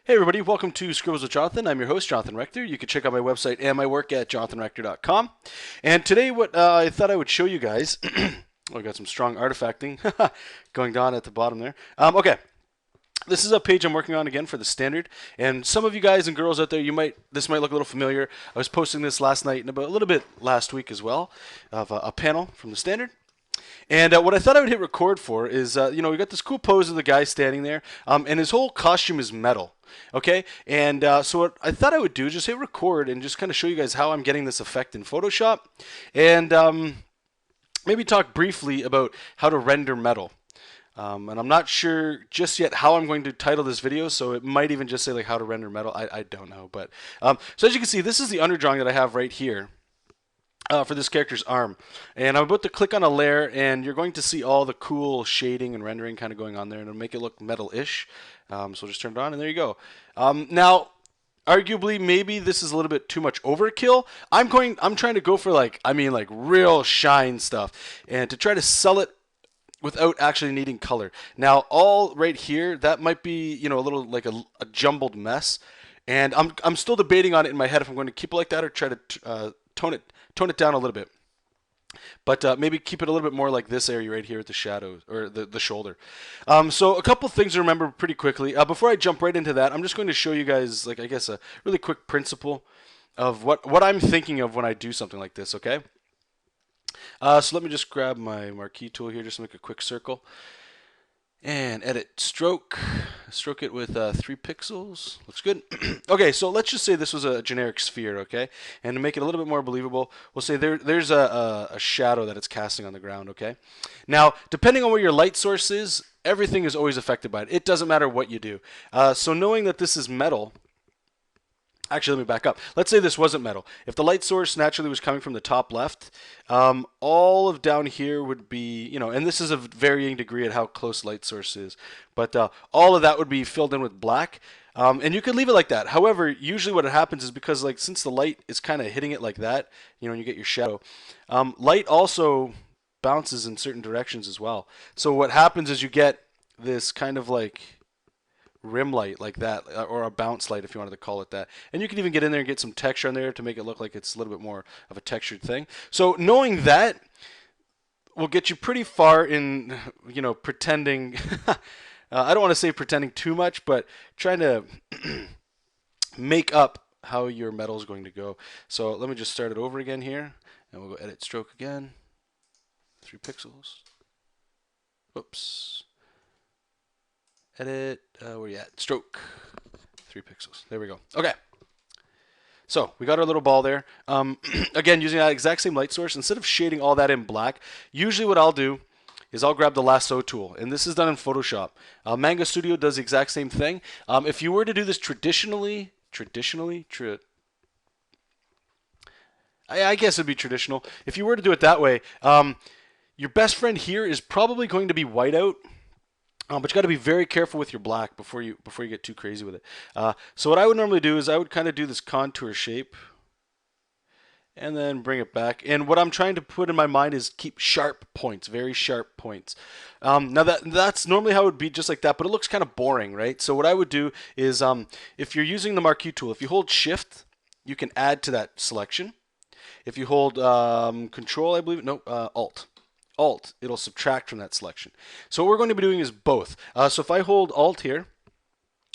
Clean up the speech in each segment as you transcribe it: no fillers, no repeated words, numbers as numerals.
Hey everybody, welcome to Scribbles with Jonathan. I'm your host, Jonathan Rector. You can check out my website and my work at jonathanrector.com. And today what I thought I would show you guys, oh, I got some strong artifacting going on at the bottom there. Okay, this is a page I'm working on again for the standard, and some of you guys and girls out there, this might look a little familiar. I was posting this last night and about a little bit last week as well of a panel from the standard. And what I thought I would hit record for is, we got this cool pose of the guy standing there, and his whole costume is metal. Okay, and so what I thought I would do is just hit record and just kind of show you guys how I'm getting this effect in Photoshop, and maybe talk briefly about how to render metal. And I'm not sure just yet how I'm going to title this video, so it might even just say like how to render metal. I don't know, but so as you can see, this is the underdrawing that I have right here. For this character's arm, and I'm about to click on a layer, and you're going to see all the cool shading and rendering kind of going on there, and it'll make it look metal-ish. So we'll just turn it on, and there you go. Now, arguably, maybe this is a little bit too much overkill. I'm trying to go for like real shine stuff, and to try to sell it without actually needing color. Now, all right here, that might be a little like a jumbled mess, and I'm still debating on it in my head if I'm going to keep it like that or try to tone it down a little bit, but maybe keep it a little bit more like this area right here at the shadow or the shoulder. So a couple things to remember pretty quickly. Before I jump right into that, I'm just going to show you guys, like, I guess a really quick principle of what I'm thinking of when I do something like this. Okay. So let me just grab my marquee tool here, just to make a quick circle. And edit stroke. Stroke it with 3 pixels. Looks good. Okay, so let's just say this was a generic sphere, okay? And to make it a little bit more believable, we'll say there's a shadow that it's casting on the ground, okay? Now, depending on where your light source is, everything is always affected by it. It doesn't matter what you do. So knowing that this is metal, actually, let me back up. Let's say this wasn't metal. If the light source naturally was coming from the top left, all of down here would be, and this is a varying degree at how close light source is, but all of that would be filled in with black. And you could leave it like that. However, usually what happens is because, like, since the light is kind of hitting it like that, and you get your shadow, light also bounces in certain directions as well. So what happens is you get this kind of like rim light like that, or a bounce light if you wanted to call it that. And you can even get in there and get some texture on there to make it look like it's a little bit more of a textured thing. So knowing that will get you pretty far in, pretending, I don't want to say pretending too much, but trying to make up how your metal is going to go. So let me just start it over again here, and we'll go edit stroke again, 3 pixels. Whoops. Edit, where are you at? Stroke, 3 pixels. There we go. Okay. So we got our little ball there. Again, using that exact same light source, instead of shading all that in black, usually what I'll do is I'll grab the Lasso Tool, and this is done in Photoshop. Manga Studio does the exact same thing. If you were to do this traditionally, I guess it'd be traditional. If you were to do it that way, your best friend here is probably going to be whiteout. But you got to be very careful with your black before you get too crazy with it. So what I would normally do is I would kind of do this contour shape and then bring it back. And what I'm trying to put in my mind is keep sharp points, very sharp points. Now that's normally how it would be, just like that, but it looks kind of boring, right? So what I would do is if you're using the marquee tool, if you hold Shift, you can add to that selection. If you hold Control, I believe, no, Alt, it'll subtract from that selection. So what we're going to be doing is both. So if I hold Alt here,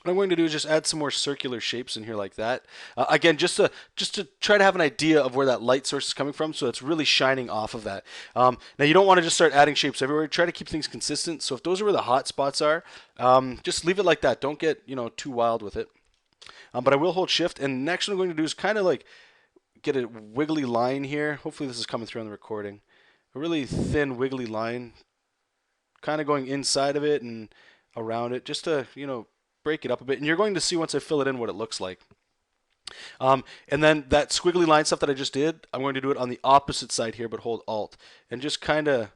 what I'm going to do is just add some more circular shapes in here like that. Again, just to try to have an idea of where that light source is coming from, so it's really shining off of that. Now you don't want to just start adding shapes everywhere. Try to keep things consistent. So if those are where the hot spots are, just leave it like that. Don't get too wild with it. But I will hold Shift, and next what I'm going to do is kind of like get a wiggly line here. Hopefully this is coming through on the recording. A really thin wiggly line kind of going inside of it and around it, just to break it up a bit. And you're going to see once I fill it in what it looks like. And then that squiggly line stuff that I just did, I'm going to do it on the opposite side here, but hold Alt and just kind of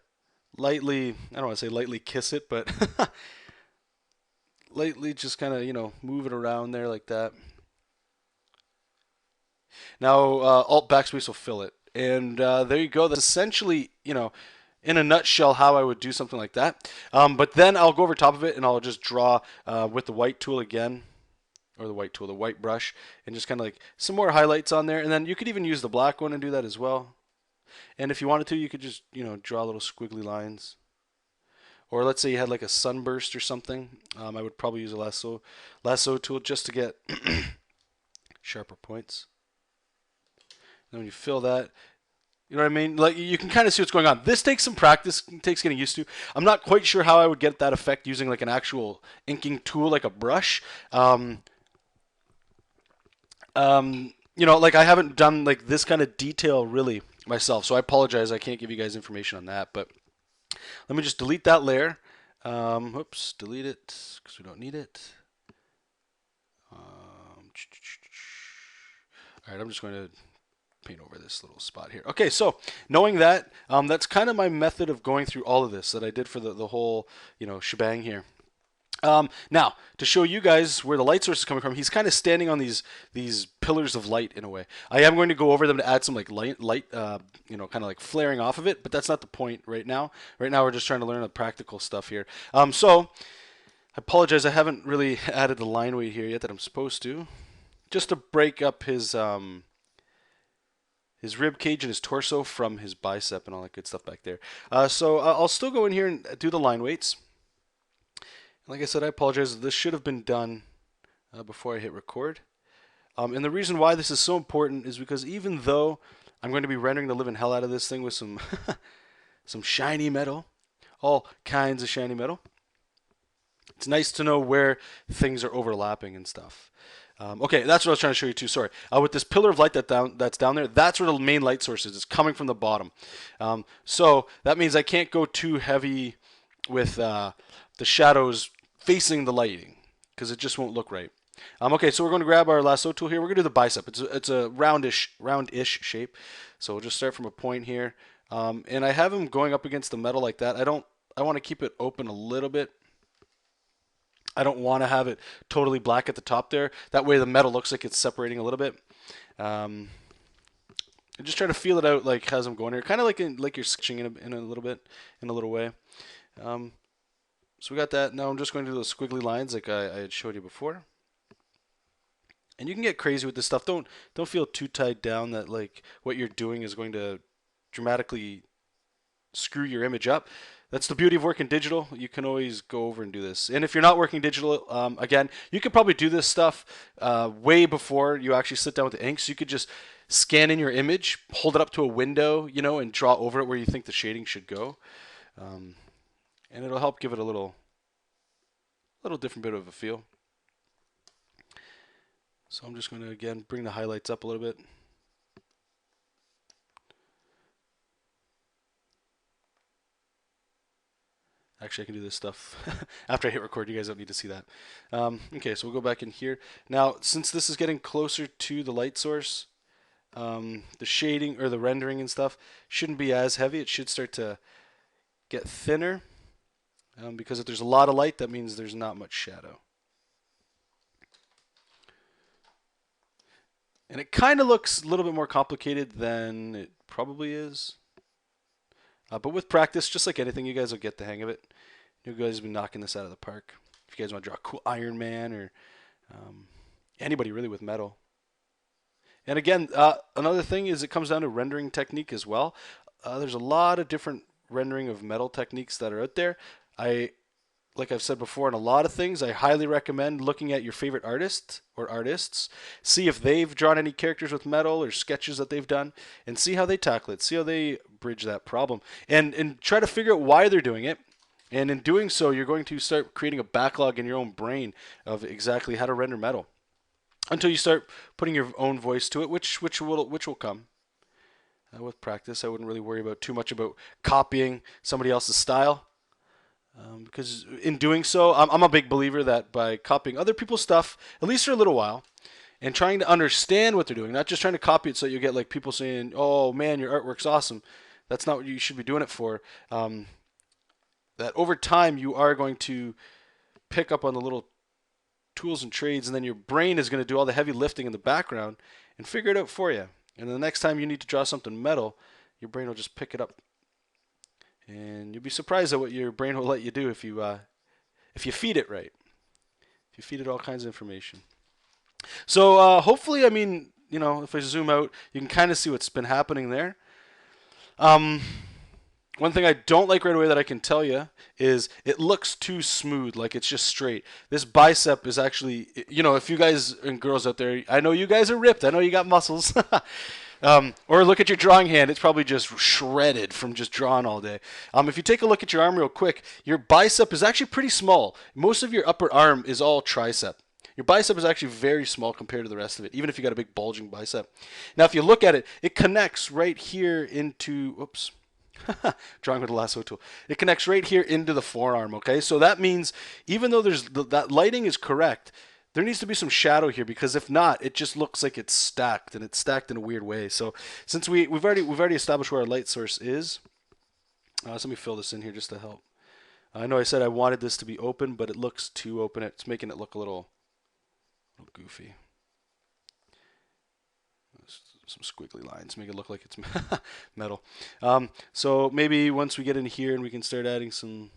lightly, I don't want to say lightly kiss it, but lightly just kind of move it around there like that. Now Alt backspace will fill it. And there you go. That's essentially, in a nutshell, how I would do something like that. But then I'll go over top of it and I'll just draw with the white tool again. or the white tool, the white brush, and just kind of like some more highlights on there. And then you could even use the black one and do that as well. And if you wanted to, you could just, draw little squiggly lines. Or let's say you had like a sunburst or something. I would probably use a lasso tool just to get sharper points. And when you fill that, you know what I mean? Like, you can kind of see what's going on. This takes some practice. It takes getting used to. I'm not quite sure how I would get that effect using like an actual inking tool, like a brush. Like I haven't done like this kind of detail really myself, so I apologize. I can't give you guys information on that. But let me just delete that layer. Oops, delete it because we don't need it. All right, I'm just going to paint over this little spot here. Okay, so knowing that, that's kind of my method of going through all of this that I did for the whole, shebang here. Now, to show you guys where the light source is coming from, he's kind of standing on these pillars of light in a way. I am going to go over them to add some like light, kind of like flaring off of it, but that's not the point right now. Right now, we're just trying to learn the practical stuff here. So, I apologize, I haven't really added the line weight here yet that I'm supposed to, just to break up his rib cage and his torso from his bicep and all that good stuff back there. So I'll still go in here and do the line weights. Like I said, I apologize. This should have been done before I hit record. And the reason why this is so important is because even though I'm going to be rendering the living hell out of this thing with some some shiny metal, all kinds of shiny metal, it's nice to know where things are overlapping and stuff. Okay, that's what I was trying to show you too. Sorry. With this pillar of light that's down there, that's where the main light source is. It's coming from the bottom. So that means I can't go too heavy with the shadows facing the lighting because it just won't look right. Okay, so we're going to grab our lasso tool here. We're going to do the bicep. It's a roundish shape. So we'll just start from a point here. And I have him going up against the metal like that. I want to keep it open a little bit. I don't want to have it totally black at the top there. That way the metal looks like it's separating a little bit. And just try to feel it out like as I'm going here. Kind of like you're sketching in a little way. So we got that. Now I'm just going to do those squiggly lines like I had showed you before. And you can get crazy with this stuff. Don't feel too tied down that like what you're doing is going to dramatically screw your image up. That's the beauty of working digital. You can always go over and do this. And if you're not working digital, again, you could probably do this stuff way before you actually sit down with the ink. So you could just scan in your image, hold it up to a window, and draw over it where you think the shading should go. And it'll help give it a little different bit of a feel. So I'm just going to, again, bring the highlights up a little bit. Actually, I can do this stuff after I hit record. You guys don't need to see that. Okay, so we'll go back in here. Now, since this is getting closer to the light source, the shading or the rendering and stuff shouldn't be as heavy. It should start to get thinner. Because if there's a lot of light, that means there's not much shadow. And it kind of looks a little bit more complicated than it probably is. But with practice, just like anything, you guys will get the hang of it. You guys have been knocking this out of the park. If you guys want to draw a cool Iron Man or anybody really with metal. And again, another thing is it comes down to rendering technique as well. There's a lot of different rendering of metal techniques that are out there. Like I've said before, in a lot of things, I highly recommend looking at your favorite artist or artists, see if they've drawn any characters with metal or sketches that they've done, and see how they tackle it, see how they bridge that problem, and try to figure out why they're doing it. And in doing so, you're going to start creating a backlog in your own brain of exactly how to render metal, until you start putting your own voice to it, which will come. With practice, I wouldn't really worry about too much about copying somebody else's style. Because in doing so, I'm a big believer that by copying other people's stuff, at least for a little while, and trying to understand what they're doing, not just trying to copy it so you get like people saying, "Oh man, your artwork's awesome." That's not what you should be doing it for. That over time you are going to pick up on the little tools and trades, and then your brain is going to do all the heavy lifting in the background and figure it out for you. And the next time you need to draw something metal, your brain will just pick it up. And you'll be surprised at what your brain will let you do if you feed it right. If you feed it all kinds of information. So hopefully, I mean, you know, if I zoom out, you can kind of see what's been happening there. Um, One thing I don't like right away that I can tell you is it looks too smooth, like it's just straight. This bicep is actually, you know, if you guys and girls out there, I know you guys are ripped. I know you got muscles. Or look at your drawing hand. It's probably just shredded from just drawing all day. If you take a look at your arm real quick, your bicep is actually pretty small. Most of your upper arm is all tricep. Your bicep is actually very small compared to the rest of it, even if you got a big bulging bicep. Now, if you look at it, it connects right here into, oops, drawing with the lasso tool. It connects right here into the forearm, okay? So that means even though that lighting is correct, there needs to be some shadow here, because if not, it just looks like it's stacked, and it's stacked in a weird way. So since we've already established where our light source is, so let me fill this in here just to help. I know I said I wanted this to be open, but it looks too open. It's making it look a little goofy. Some squiggly lines make it look like it's metal. So maybe once we get in here and we can start adding some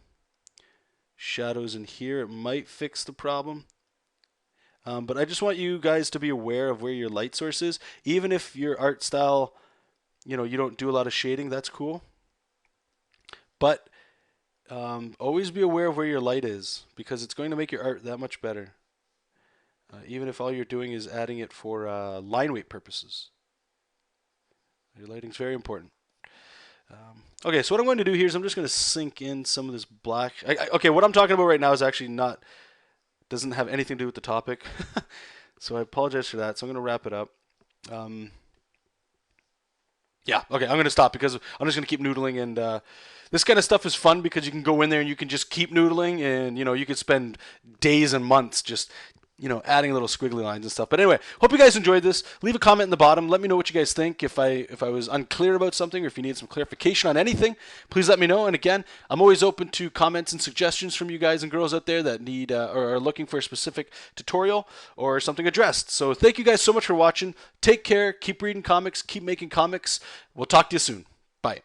shadows in here, it might fix the problem. But I just want you guys to be aware of where your light source is. Even if your art style, you know, you don't do a lot of shading, that's cool. But always be aware of where your light is, because it's going to make your art that much better. Even if all you're doing is adding it for line weight purposes. Your lighting's very important. Okay, so what I'm going to do here is I'm just going to sink in some of this black. Okay, what I'm talking about right now is actually doesn't have anything to do with the topic. So I apologize for that. So I'm going to wrap it up. Yeah, okay, I'm going to stop because I'm just going to keep noodling, and this kind of stuff is fun because you can go in there and you can just keep noodling, and you know, you could spend days and months just, you know, adding little squiggly lines and stuff. But anyway, hope you guys enjoyed this. Leave a comment in the bottom. Let me know what you guys think. If I was unclear about something, or if you need some clarification on anything, please let me know. And again, I'm always open to comments and suggestions from you guys and girls out there that need or are looking for a specific tutorial or something addressed. So thank you guys so much for watching. Take care. Keep reading comics. Keep making comics. We'll talk to you soon. Bye.